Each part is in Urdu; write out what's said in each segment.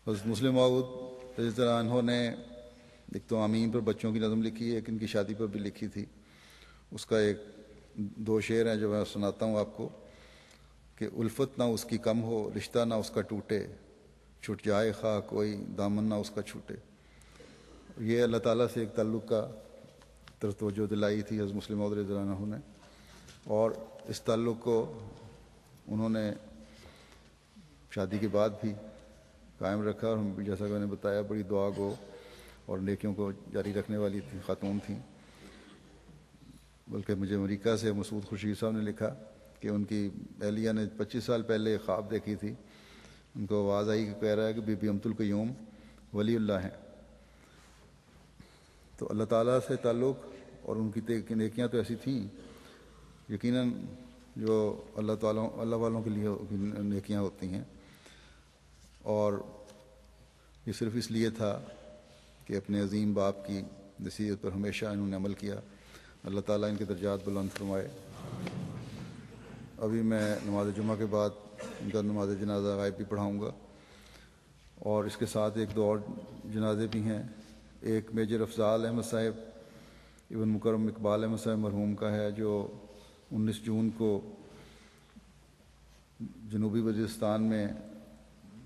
حضرت مسلم موعود رضی اللہ عنہ نے ایک تو آمین پر بچوں کی نظم لکھی ہے، ایک ان کی شادی پر بھی لکھی تھی. اس کا ایک دو شعر ہیں جو میں سناتا ہوں آپ کو کہ الفت نہ اس کی کم ہو، رشتہ نہ اس کا ٹوٹے، چھٹ جائے خواہ کوئی دامن نہ اس کا چھوٹے. یہ اللہ تعالیٰ سے ایک تعلق کا طرف توجہ دلائی تھی حضرت مسلم موعود رضی اللہ عنہ نے، اور اس تعلق کو انہوں نے شادی کے بعد بھی قائم رکھا. اور جیسا کہ میں نے بتایا بڑی دعا گو اور نیکیوں کو جاری رکھنے والی تھی خاتون تھیں. بلکہ مجھے امریکہ سے مسعود خورشید صاحب نے لکھا کہ ان کی اہلیہ نے 25 سال پہلے خواب دیکھی تھی. ان کو آواز آئی کہ کہہ رہا ہے کہ بی بی امت القیوم ولی اللہ ہیں. تو اللہ تعالیٰ سے تعلق اور ان کی نیکیاں تو ایسی تھیں یقیناً جو اللہ والوں کے لیے نیکیاں ہوتی ہیں. اور یہ صرف اس لیے تھا کہ اپنے عظیم باپ کی نصیحت پر ہمیشہ انہوں نے عمل کیا. اللہ تعالیٰ ان کے درجات بلند فرمائے. ابھی میں نماز جمعہ کے بعد ان کا نماز جنازہ غائب بھی پڑھاؤں گا، اور اس کے ساتھ ایک دو اور جنازے بھی ہیں. ایک میجر افضال احمد صاحب ابن مکرم اقبال احمد صاحب مرحوم کا ہے، جو 19 جون کو جنوبی وزیرستان میں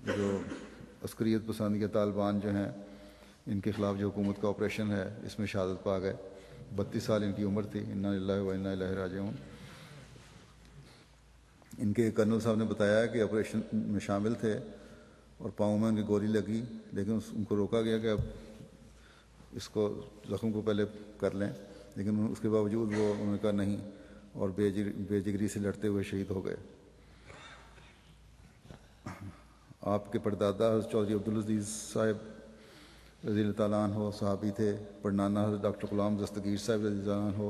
جو عسکریت پسندی طالبان جو ہیں ان کے خلاف جو حکومت کا آپریشن ہے اس میں شہادت پا گئے. 32 سال ان کی عمر تھی. انا للہ و انا الیہ راجعون. ان کے کرنل صاحب نے بتایا کہ آپریشن میں شامل تھے اور پاؤں میں ان کی گولی لگی، لیکن ان کو روکا گیا کہ اب اس کو زخم کو پہلے کر لیں، لیکن اس کے باوجود وہ انہوں نے کہا نہیں، اور بے جگری سے لڑتے ہوئے شہید ہو گئے. آپ کے پردادا حضرت چودھری عبدالعزیز صاحب رضی اللہ تعالیٰ عنہ صحابی تھے. پڑنانا حضرت ڈاکٹر غلام دستگیر صاحب رضی اللہ عنہ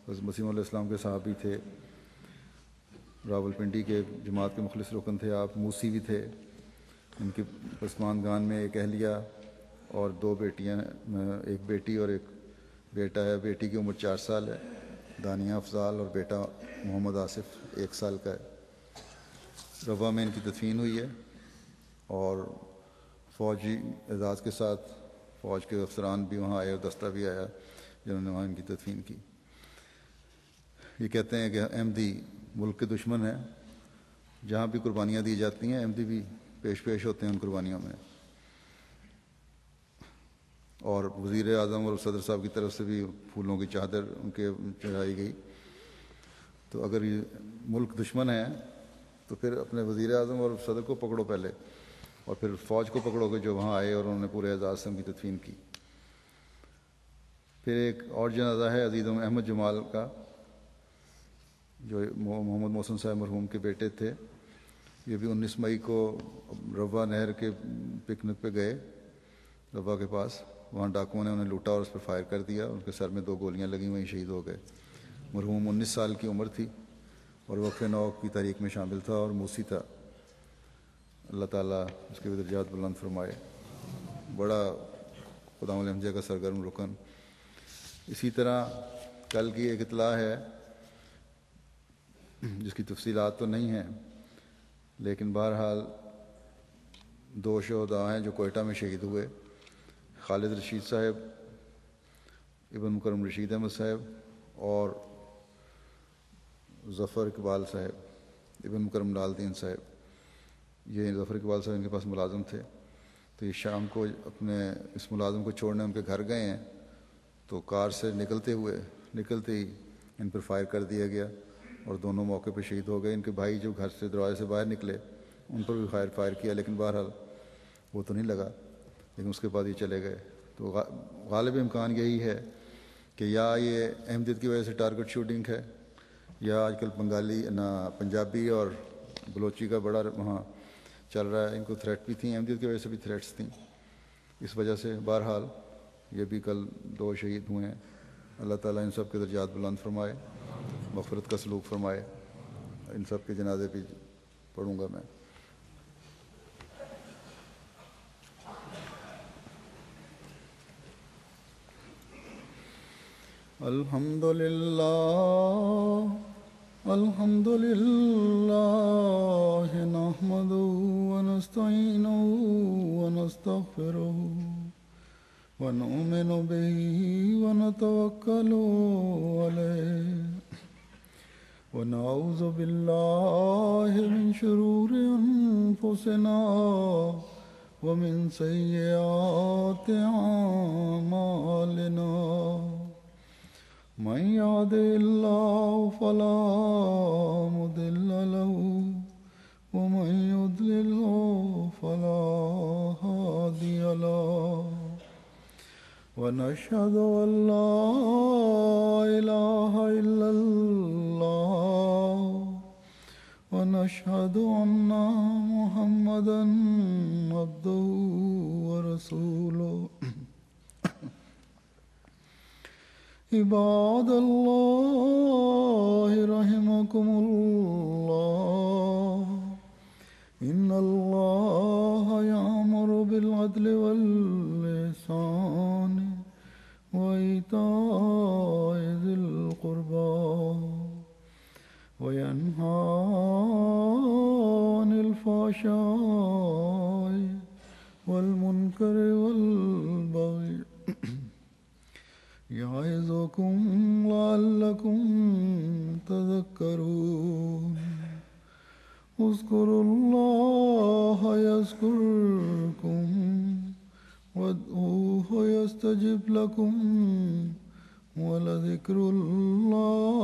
حضرت مسیح علیہ السلام کے صحابی تھے. راول پنڈی کے جماعت کے مخلص رکن تھے آپ. موسی بھی تھے. ان کے پسماندگان میں ایک اہلیہ اور 2 بیٹیاں، ایک بیٹی اور ایک بیٹا ہے. بیٹی کی عمر 4 سال ہے دانیہ افضال، اور بیٹا محمد آصف 1 سال کا ہے. روا میں ان کی تدفین ہوئی ہے، اور فوجی اعزاز کے ساتھ فوج کے افسران بھی وہاں آئے اور دستہ بھی آیا جنہوں نے وہاں ان کی تدفین کی. یہ کہتے ہیں کہ احمدی ملک کے دشمن ہیں. جہاں بھی قربانیاں دی جاتی ہیں احمدی بھی پیش ہوتے ہیں ان قربانیوں میں. اور وزیر اعظم اور صدر صاحب کی طرف سے بھی پھولوں کی چادر ان کے چڑھائی گئی. تو اگر یہ ملک دشمن ہے تو پھر اپنے وزیر اعظم اور صدر کو پکڑو پہلے، اور پھر فوج کو پکڑو گے جو وہاں آئے اور انہوں نے پورے اعزاز سے ان کی تدفین کی. پھر ایک اور جنازہ ہے عزیز احمد جمال کا، جو محمد محسن صاحب مرحوم کے بیٹے تھے. یہ بھی 19 مئی کو روا نہر کے پکنک پہ گئے روا کے پاس. وہاں ڈاکوؤں نے انہیں لوٹا اور اس پر فائر کر دیا. ان کے سر میں 2 گولیاں لگیں، وہیں شہید ہو گئے. مرحوم 19 سال کی عمر تھی اور وقف 9 کی تاریخ میں شامل تھا اور موسی تھا. اللہ تعالیٰ اس کے درجات بلند فرمائے. بڑا خداوند الحمدیہ کا سرگرم رکن. اسی طرح کل کی ایک اطلاع ہے جس کی تفصیلات تو نہیں ہیں، لیکن بہرحال 2 شہداء ہیں جو کوئٹہ میں شہید ہوئے. خالد رشید صاحب ابن مکرم رشید احمد صاحب اور ظفر اقبال صاحب ابن مکرم لال دین صاحب. یہ ظفر اقبال صاحب ان کے پاس ملازم تھے. تو یہ شام کو اپنے اس ملازم کو چھوڑنے ان کے گھر گئے ہیں، تو کار سے نکلتے ہی ان پر فائر کر دیا گیا اور دونوں موقع پہ شہید ہو گئے. ان کے بھائی جو گھر سے دروازے سے باہر نکلے ان پر بھی فائر کیا، لیکن بہرحال وہ تو نہیں لگا، لیکن اس کے بعد یہ چلے گئے. تو غالب امکان یہی ہے کہ یا یہ احمدیت کی وجہ سے ٹارگٹ شوٹنگ ہے، یا آج کل پنجابی اور بلوچی کا بڑا وہاں چل رہا ہے. ان کو تھریٹ بھی تھیں، احمدیت کی وجہ سے بھی تھریٹس تھیں اس وجہ سے. بہرحال یہ بھی کل 2 شہید ہوئے ہیں. اللہ تعالیٰ ان سب کے درجات بلند فرمائے، مغفرت کا سلوک فرمائے. ان سب کے جنازے بھی پڑھوں گا میں. الحمدللہ الحمد لله نحمده ونستعينه ونستغفره ونؤمن به ونتوكل عليه ونعوذ بالله من شرور أنفسنا ومن سيئات أعمالنا من يهده الله فلا مضل له ومن يضلل فلا هادي له ونشهد أن لا إله إلا الله ونشهد أن محمدا عبده ورسوله عباد الله رحمكم الله إن الله يأمر بالعدل والإحسان وإيتاء ذي القربى وينهى عن الفحشاء والمنكر والبغي يعظكم لعلكم تذكرون اذكروا الله يذكركم وادعوه يستجب لكم ولذكر الله